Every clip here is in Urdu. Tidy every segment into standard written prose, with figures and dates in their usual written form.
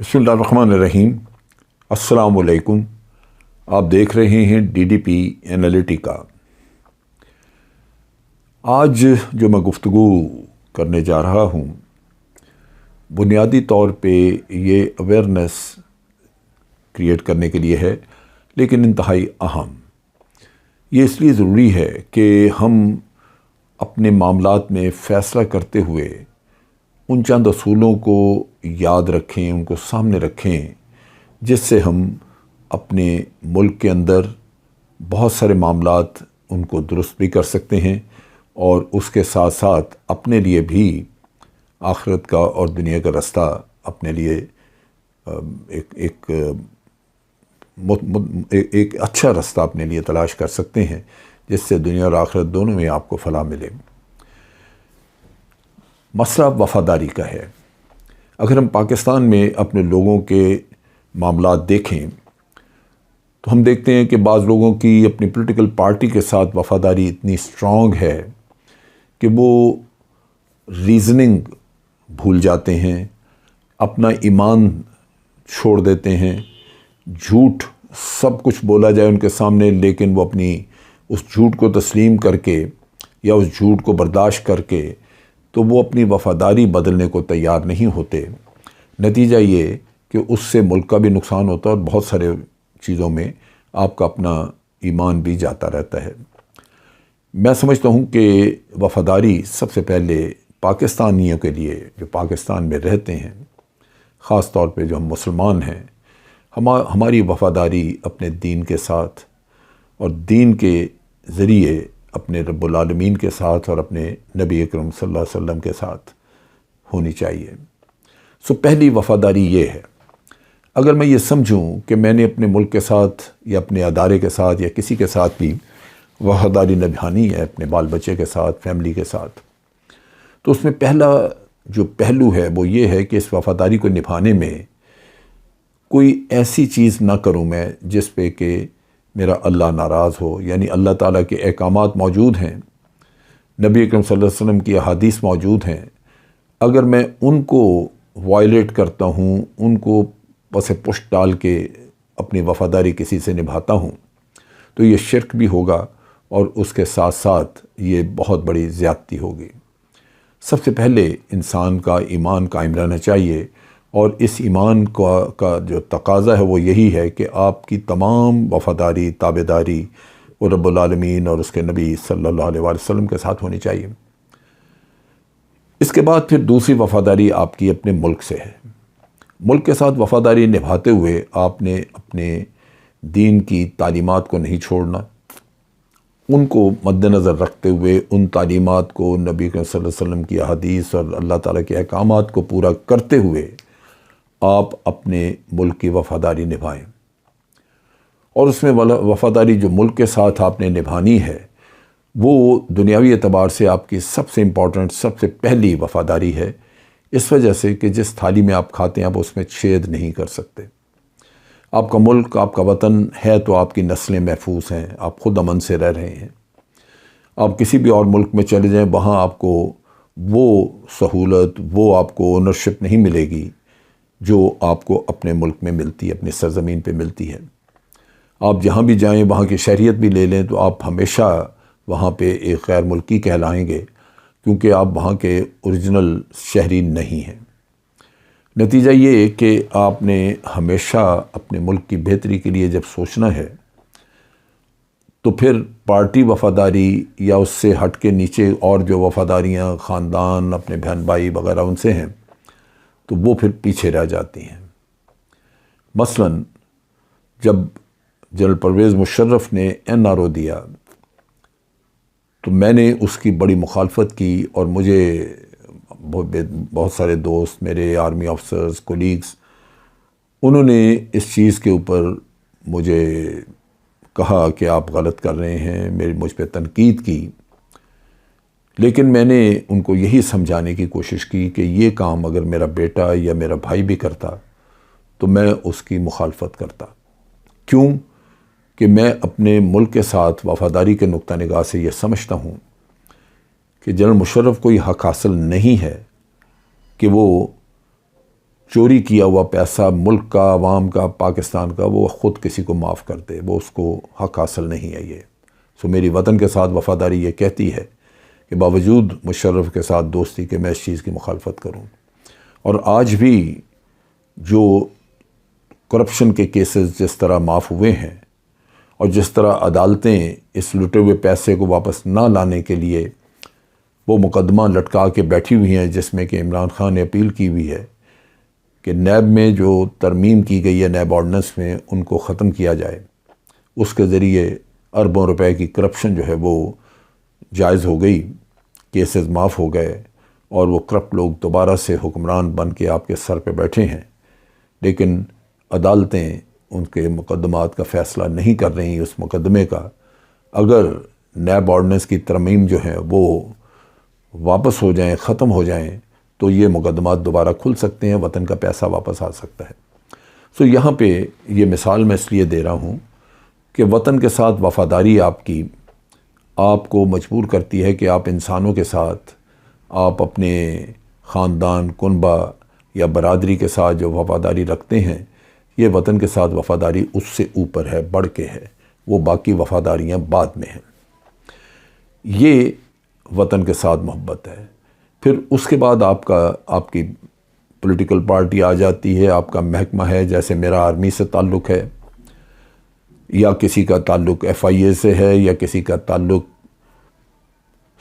بسم اللہ الرحمن الرحیم۔ السلام علیکم۔ آپ دیکھ رہے ہیں DDP انالیٹیکا۔ آج جو میں گفتگو کرنے جا رہا ہوں بنیادی طور پہ یہ اویئرنیس کریٹ کرنے کے لیے ہے، لیکن انتہائی اہم۔ یہ اس لیے ضروری ہے کہ ہم اپنے معاملات میں فیصلہ کرتے ہوئے ان چند اصولوں کو یاد رکھیں، ان کو سامنے رکھیں، جس سے ہم اپنے ملک کے اندر بہت سارے معاملات ان کو درست بھی کر سکتے ہیں، اور اس کے ساتھ ساتھ اپنے لیے بھی آخرت کا اور دنیا کا رستہ اپنے لیے ایک اچھا رستہ اپنے لیے تلاش کر سکتے ہیں، جس سے دنیا اور آخرت دونوں میں آپ کو فلاح ملے۔ مسئلہ وفاداری کا ہے۔ اگر ہم پاکستان میں اپنے لوگوں کے معاملات دیکھیں تو ہم دیکھتے ہیں کہ بعض لوگوں کی اپنی پولیٹیکل پارٹی کے ساتھ وفاداری اتنی سٹرونگ ہے کہ وہ ریزننگ بھول جاتے ہیں، اپنا ایمان چھوڑ دیتے ہیں، جھوٹ سب کچھ بولا جائے ان کے سامنے، لیکن وہ اپنی اس جھوٹ کو تسلیم کر کے یا اس جھوٹ کو برداشت کر کے تو وہ اپنی وفاداری بدلنے کو تیار نہیں ہوتے۔ نتیجہ یہ کہ اس سے ملک کا بھی نقصان ہوتا ہے اور بہت سارے چیزوں میں آپ کا اپنا ایمان بھی جاتا رہتا ہے۔ میں سمجھتا ہوں کہ وفاداری سب سے پہلے پاکستانیوں کے لیے، جو پاکستان میں رہتے ہیں، خاص طور پہ جو ہم مسلمان ہیں، ہماری وفاداری اپنے دین کے ساتھ اور دین کے ذریعے اپنے رب العالمین کے ساتھ اور اپنے نبی اکرم صلی اللہ علیہ وسلم کے ساتھ ہونی چاہیے۔ پہلی وفاداری یہ ہے۔ اگر میں یہ سمجھوں کہ میں نے اپنے ملک کے ساتھ یا اپنے ادارے کے ساتھ یا کسی کے ساتھ بھی وفاداری نبھانی ہے، اپنے بال بچے کے ساتھ، فیملی کے ساتھ، تو اس میں پہلا جو پہلو ہے وہ یہ ہے کہ اس وفاداری کو نبھانے میں کوئی ایسی چیز نہ کروں میں جس پہ کہ میرا اللہ ناراض ہو۔ یعنی اللہ تعالیٰ کے احکامات موجود ہیں، نبی اکرم صلی اللہ علیہ وسلم کی احادیث موجود ہیں، اگر میں ان کو وائلیٹ کرتا ہوں، ان کو پس پشت ڈال کے اپنی وفاداری کسی سے نبھاتا ہوں تو یہ شرک بھی ہوگا اور اس کے ساتھ ساتھ یہ بہت بڑی زیادتی ہوگی۔ سب سے پہلے انسان کا ایمان قائم رہنا چاہیے، اور اس ایمان کا جو تقاضا ہے وہ یہی ہے کہ آپ کی تمام وفاداری، تابعداری وہ رب العالمین اور اس کے نبی صلی اللہ علیہ وسلم کے ساتھ ہونی چاہیے۔ اس کے بعد پھر دوسری وفاداری آپ کی اپنے ملک سے ہے۔ ملک کے ساتھ وفاداری نبھاتے ہوئے آپ نے اپنے دین کی تعلیمات کو نہیں چھوڑنا، ان کو مد نظر رکھتے ہوئے ان تعلیمات کو، نبی صلی اللہ علیہ وسلم کی احادیث اور اللہ تعالیٰ کے احکامات کو پورا کرتے ہوئے آپ اپنے ملک کی وفاداری نبھائیں۔ اور اس میں وفاداری جو ملک کے ساتھ آپ نے نبھانی ہے وہ دنیاوی اعتبار سے آپ کی سب سے امپورٹنٹ، سب سے پہلی وفاداری ہے، اس وجہ سے کہ جس تھالی میں آپ کھاتے ہیں آپ اس میں چھید نہیں کر سکتے۔ آپ کا ملک، آپ کا وطن ہے تو آپ کی نسلیں محفوظ ہیں، آپ خود امن سے رہ رہے ہیں۔ آپ کسی بھی اور ملک میں چلے جائیں، وہاں آپ کو وہ سہولت، وہ آپ کو اونرشپ نہیں ملے گی جو آپ کو اپنے ملک میں ملتی ہے، اپنی سرزمین پہ ملتی ہے۔ آپ جہاں بھی جائیں، وہاں کی شہریت بھی لے لیں تو آپ ہمیشہ وہاں پہ ایک غیر ملکی کہلائیں گے، کیونکہ آپ وہاں کے اوریجنل شہری نہیں ہیں۔ نتیجہ یہ کہ آپ نے ہمیشہ اپنے ملک کی بہتری کے لیے جب سوچنا ہے تو پھر پارٹی وفاداری یا اس سے ہٹ کے نیچے اور جو وفاداریاں خاندان، اپنے بہن بھائی وغیرہ ان سے ہیں تو وہ پھر پیچھے رہ جاتی ہیں۔ مثلاً جب جنرل پرویز مشرف نے NRO دیا تو میں نے اس کی بڑی مخالفت کی، اور مجھے بہت سارے دوست، میرے آرمی آفیسرز، کولیگز، انہوں نے اس چیز کے اوپر مجھے کہا کہ آپ غلط کر رہے ہیں، مجھ پہ تنقید کی، لیکن میں نے ان کو یہی سمجھانے کی کوشش کی کہ یہ کام اگر میرا بیٹا یا میرا بھائی بھی کرتا تو میں اس کی مخالفت کرتا۔ کیوں؟ کہ میں اپنے ملک کے ساتھ وفاداری کے نقطہ نگاہ سے یہ سمجھتا ہوں کہ جنرل مشرف کو یہ حق حاصل نہیں ہے کہ وہ چوری کیا ہوا پیسہ ملک کا، عوام کا، پاکستان کا، وہ خود کسی کو معاف کر دے، وہ اس کو حق حاصل نہیں ہے یہ۔ سو میری وطن کے ساتھ وفاداری یہ کہتی ہے کہ باوجود مشرف کے ساتھ دوستی کے میں اس چیز کی مخالفت کروں۔ اور آج بھی جو کرپشن کے کیسز جس طرح معاف ہوئے ہیں اور جس طرح عدالتیں اس لٹے ہوئے پیسے کو واپس نہ لانے کے لیے وہ مقدمہ لٹکا کے بیٹھی ہوئی ہیں، جس میں کہ عمران خان نے اپیل کی ہوئی ہے کہ نیب میں جو ترمیم کی گئی ہے نیب آرڈیننس میں ان کو ختم کیا جائے، اس کے ذریعے اربوں روپے کی کرپشن جو ہے وہ جائز ہو گئی، کیسز معاف ہو گئے اور وہ کرپٹ لوگ دوبارہ سے حکمران بن کے آپ کے سر پہ بیٹھے ہیں، لیکن عدالتیں ان کے مقدمات کا فیصلہ نہیں کر رہی۔ اس مقدمے کا اگر نیب آرڈیننس کی ترمیم جو ہے وہ واپس ہو جائیں، ختم ہو جائیں، تو یہ مقدمات دوبارہ کھل سکتے ہیں، وطن کا پیسہ واپس آ سکتا ہے۔ سو یہاں پہ یہ مثال میں اس لیے دے رہا ہوں کہ وطن کے ساتھ وفاداری آپ کو مجبور کرتی ہے کہ آپ انسانوں کے ساتھ، آپ اپنے خاندان، کنبہ یا برادری کے ساتھ جو وفاداری رکھتے ہیں، یہ وطن کے ساتھ وفاداری اس سے اوپر ہے، بڑھ کے ہے، وہ باقی وفاداریاں بعد میں ہیں۔ یہ وطن کے ساتھ محبت ہے۔ پھر اس کے بعد آپ کی پولیٹیکل پارٹی آ جاتی ہے، آپ کا محکمہ ہے، جیسے میرا آرمی سے تعلق ہے، یا کسی کا تعلق ایف آئی اے سے ہے، یا کسی کا تعلق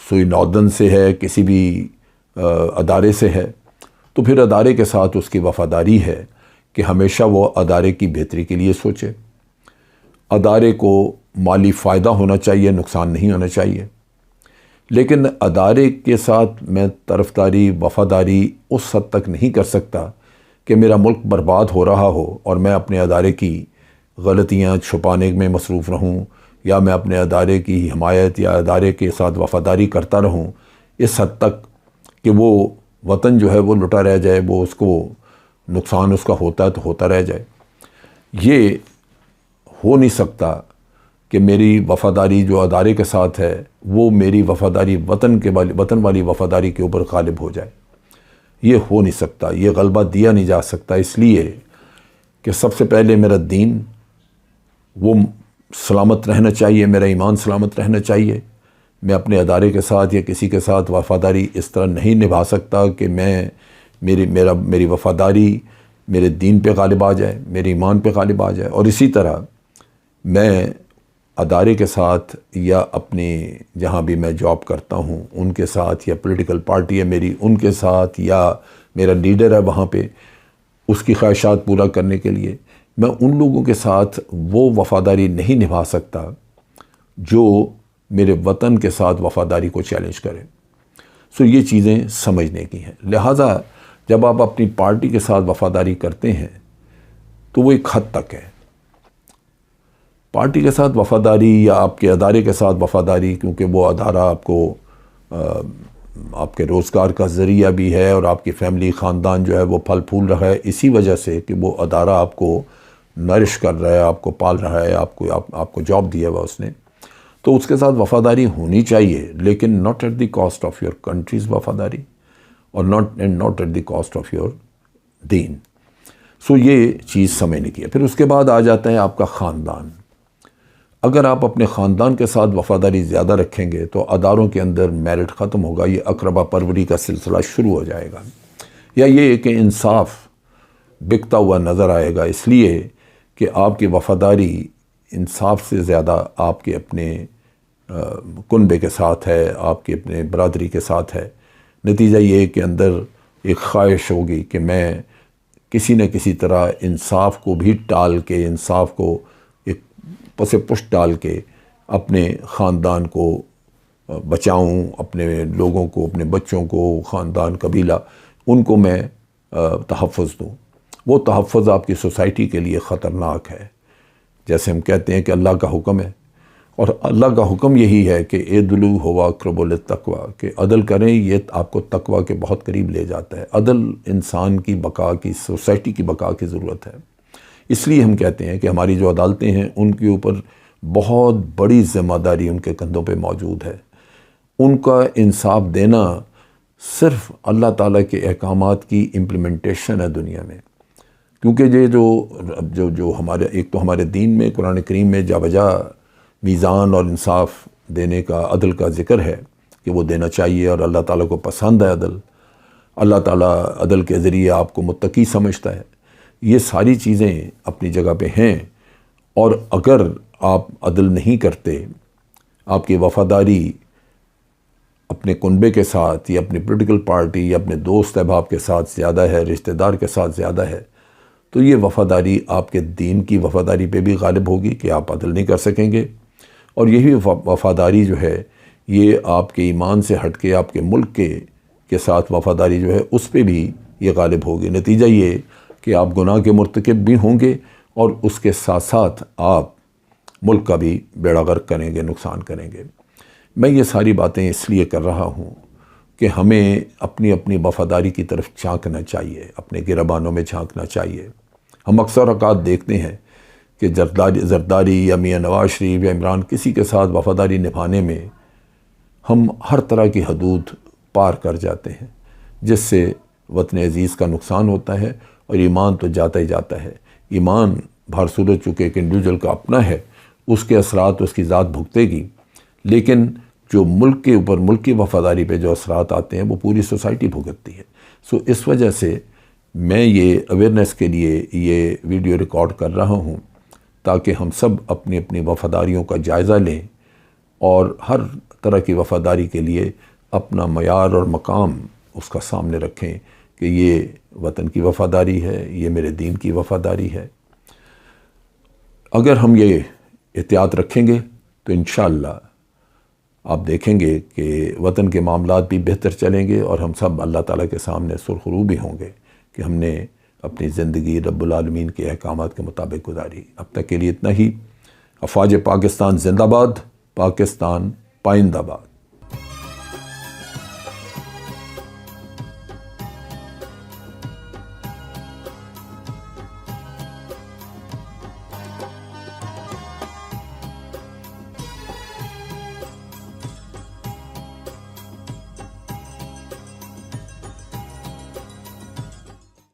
سوئی نوردن سے ہے، کسی بھی ادارے سے ہے، تو پھر ادارے کے ساتھ اس کی وفاداری ہے کہ ہمیشہ وہ ادارے کی بہتری کے لیے سوچے، ادارے کو مالی فائدہ ہونا چاہیے، نقصان نہیں ہونا چاہیے۔ لیکن ادارے کے ساتھ میں طرفداری، وفاداری اس حد تک نہیں کر سکتا کہ میرا ملک برباد ہو رہا ہو اور میں اپنے ادارے کی غلطیاں چھپانے میں مصروف رہوں، یا میں اپنے ادارے کی حمایت یا ادارے کے ساتھ وفاداری کرتا رہوں اس حد تک کہ وہ وطن جو ہے وہ لٹا رہ جائے، وہ اس کو نقصان اس کا ہوتا ہے تو ہوتا رہ جائے۔ یہ ہو نہیں سکتا کہ میری وفاداری جو ادارے کے ساتھ ہے وہ میری وفاداری وطن والی وفاداری کے اوپر غالب ہو جائے۔ یہ ہو نہیں سکتا، یہ غلبہ دیا نہیں جا سکتا، اس لیے کہ سب سے پہلے میرا دین وہ سلامت رہنا چاہیے، میرا ایمان سلامت رہنا چاہیے۔ میں اپنے ادارے کے ساتھ یا کسی کے ساتھ وفاداری اس طرح نہیں نبھا سکتا کہ میری وفاداری میرے دین پہ غالب آ جائے، میرے ایمان پہ غالب آ جائے۔ اور اسی طرح میں ادارے کے ساتھ یا اپنے جہاں بھی میں جاب کرتا ہوں ان کے ساتھ، یا پولیٹیکل پارٹی ہے میری ان کے ساتھ، یا میرا لیڈر ہے وہاں پہ، اس کی خواہشات پورا کرنے کے لیے میں ان لوگوں کے ساتھ وہ وفاداری نہیں نبھا سکتا جو میرے وطن کے ساتھ وفاداری کو چیلنج کرے۔ سو یہ چیزیں سمجھنے کی ہیں۔ لہٰذا جب آپ اپنی پارٹی کے ساتھ وفاداری کرتے ہیں تو وہ ایک حد تک ہے۔ پارٹی کے ساتھ وفاداری یا آپ کے ادارے کے ساتھ وفاداری، کیونکہ وہ ادارہ آپ کے روزگار کا ذریعہ بھی ہے اور آپ کی فیملی، خاندان جو ہے وہ پھل پھول رہا ہے اسی وجہ سے کہ وہ ادارہ آپ کو نرش کر رہا ہے، آپ کو پال رہا ہے، آپ کو جاب دیا ہوا اس نے، تو اس کے ساتھ وفاداری ہونی چاہیے، لیکن not at the cost of your countries وفاداری، اور not at the cost of your دین۔ سو یہ چیز سمجھنے کی ہے۔ پھر اس کے بعد آ جاتا ہے آپ کا خاندان۔ اگر آپ اپنے خاندان کے ساتھ وفاداری زیادہ رکھیں گے تو اداروں کے اندر میرٹ ختم ہوگا، یہ اقربا پروری کا سلسلہ شروع ہو جائے گا، یا یہ کہ انصاف بکتا ہوا نظر آئے گا، اس لیے کہ آپ کی وفاداری انصاف سے زیادہ آپ کے اپنے کنبے کے ساتھ ہے، آپ کے اپنے برادری کے ساتھ ہے۔ نتیجہ یہ کہ اندر ایک خواہش ہوگی کہ میں کسی نہ کسی طرح انصاف کو بھی ٹال کے، انصاف کو ایک پس پشت ڈال کے اپنے خاندان کو بچاؤں، اپنے لوگوں کو، اپنے بچوں کو، خاندان، قبیلہ، ان کو میں تحفظ دوں۔ وہ تحفظ آپ کی سوسائٹی کے لیے خطرناک ہے۔ جیسے ہم کہتے ہیں کہ اللہ کا حکم ہے، اور اللہ کا حکم یہی ہے کہ اعدلوا هو اقرب للتقوی، کہ عدل کریں، یہ آپ کو تقوی کے بہت قریب لے جاتا ہے۔ عدل انسان کی بقا کی، سوسائٹی کی بقا کی ضرورت ہے۔ اس لیے ہم کہتے ہیں کہ ہماری جو عدالتیں ہیں ان کے اوپر بہت بڑی ذمہ داری ان کے کندھوں پہ موجود ہے۔ ان کا انصاف دینا صرف اللہ تعالیٰ کے احکامات کی امپلیمنٹیشن ہے دنیا میں. کیونکہ یہ جو ہمارے ایک تو ہمارے دین میں قرآن کریم میں جا بجا میزان اور انصاف دینے کا، عدل کا ذکر ہے کہ وہ دینا چاہیے، اور اللہ تعالیٰ کو پسند ہے عدل. اللہ تعالیٰ عدل کے ذریعے آپ کو متقی سمجھتا ہے. یہ ساری چیزیں اپنی جگہ پہ ہیں، اور اگر آپ عدل نہیں کرتے، آپ کی وفاداری اپنے کنبے کے ساتھ یا اپنی پولیٹیکل پارٹی یا اپنے دوست احباب کے ساتھ زیادہ ہے، رشتہ دار کے ساتھ زیادہ ہے، تو یہ وفاداری آپ کے دین کی وفاداری پہ بھی غالب ہوگی کہ آپ عدل نہیں کر سکیں گے. اور یہی وفاداری جو ہے یہ آپ کے ایمان سے ہٹ کے آپ کے ملک کے ساتھ وفاداری جو ہے اس پہ بھی یہ غالب ہوگی. نتیجہ یہ کہ آپ گناہ کے مرتکب بھی ہوں گے، اور اس کے ساتھ ساتھ آپ ملک کا بھی بیڑا غرق کریں گے، نقصان کریں گے. میں یہ ساری باتیں اس لیے کر رہا ہوں کہ ہمیں اپنی اپنی وفاداری کی طرف جھانکنا چاہیے، اپنے گربانوں میں جھانکنا چاہیے. ہم اکثر اوقات دیکھتے ہیں کہ زرداری یا میاں نواز شریف یا عمران کسی کے ساتھ وفاداری نبھانے میں ہم ہر طرح کی حدود پار کر جاتے ہیں، جس سے وطن عزیز کا نقصان ہوتا ہے، اور ایمان تو جاتا ہی جاتا ہے. ایمان بھر صورت چکے ایک انڈیویجول کا اپنا ہے، اس کے اثرات اس کی ذات بھگتے گی، لیکن جو ملک کے اوپر ملک کی وفاداری پہ جو اثرات آتے ہیں وہ پوری سوسائٹی بھگتتی ہے. اس وجہ سے میں یہ اویئرنیس کے لیے یہ ویڈیو ریکارڈ کر رہا ہوں، تاکہ ہم سب اپنی اپنی وفاداریوں کا جائزہ لیں، اور ہر طرح کی وفاداری کے لیے اپنا معیار اور مقام اس کا سامنے رکھیں کہ یہ وطن کی وفاداری ہے، یہ میرے دین کی وفاداری ہے. اگر ہم یہ احتیاط رکھیں گے تو انشاءاللہ آپ دیکھیں گے کہ وطن کے معاملات بھی بہتر چلیں گے، اور ہم سب اللہ تعالیٰ کے سامنے سرخرو بھی ہوں گے کہ ہم نے اپنی زندگی رب العالمین کے احکامات کے مطابق گزاری. اب تک کے لیے اتنا ہی. افواج پاکستان زندہ باد، پاکستان پائندہ باد.